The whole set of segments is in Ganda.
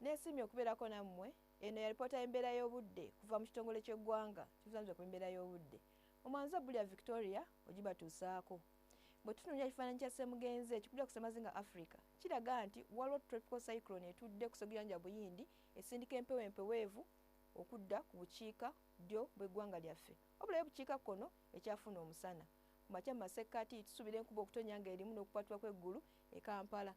Neesimye okubeerako nammwe. Eno ya lipoota y'embeera y'obudde kuva mu kitongole ky'eggwanga kivunaanyizibwa ku mbeera y'obudde. Omwanza Bulya Victoria ogibatuusaako. Bwe tutunuulira ekifaananyi kya ssemugenzi ekikubira ku Ssemazinga Africa kiraga nti waliwo tropical cyclone etudde ku ssegunyanja Buyindi esindika empewo empeweevu okudda ku bukiika ddyo bw'eggwanga lyaffe. Wabulayo bukiikakkono ekyafuna omusana. Ku makya mu masekkati tusuubira enkuba okutonnya ng'erimu n'okukwatibwa kw'eggulu e Kampala.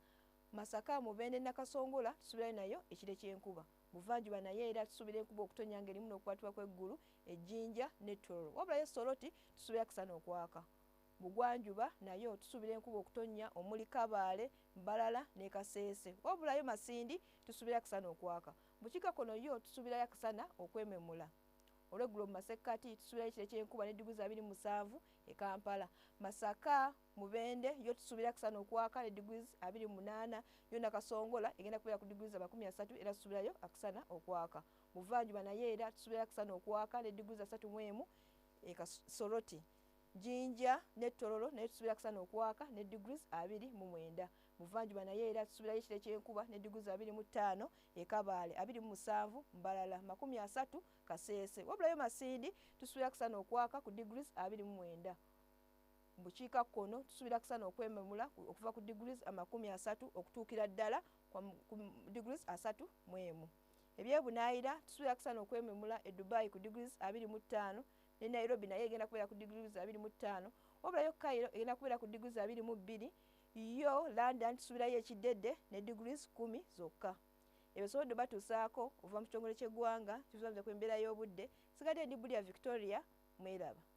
Masaka, Mubende, Nakasongola tusuubirayo nayo ekire ky'enkuba. Buvanjuba naye era tusuubira enkuba okutonnya ng'erimu n'okukwatibwa kw'eggulu e Jinja ne Tororo. Wabulayo Soroti tusuubira kusana okwaka. Bugwanjuba nayo tusuubira enkuba okutonnya omuli Kabaale, Mbalala ne Kaseese. Wabulayo Masindi tusuubira kusana okwaka. Bukiikakkono yo tusuubirayo akasana okwememula. Olw'eggulo mu masekkati tusuubirayo ekire ky'enkuba ne digrii 27 e Kampala. Masaka, Mubende yo tusuubira kusana okwaka ne digrii 28. Yo Nakasongola egenda kubeera ku digrii 30 era tusuubirayo akusana okwaka. Buvanjuba naye era tusuubira kusana okwaka ne digrii 31 e Soroti. Jinja ne Tororo naye tusuubira kusana okwaka ne degrees 29. Buvanjuba naye era tusuubirayo ekire ky'enkuba ne degrees 25 e Kabaale, 27 Mbalala, 30 Kaseese. Wabulayo Masindi tusuubira kusana okwaka ku degrees 29. Bukiikakkono tusuubira kusana okwememula okuva ku degrees 30 okutuukira ddala ku degrees 31. Ebyebunaayira tusuubira kusana okwememula e Dubai ku degrees 25. Ne Nairobi naye egenda kubeera ku degrees 25. Wabulayo Cairo egenda kubeera ku degrees 22. Yo London tusuubirayo ekiddedde ne degrees 10 zokka. Ebyo sobodde batuusaako okuva mu kitongole ky'eggwanga kivunaanyizibwa ku mbeera y'obudde. Sigadde ndi Bulya Victoria, mweraba.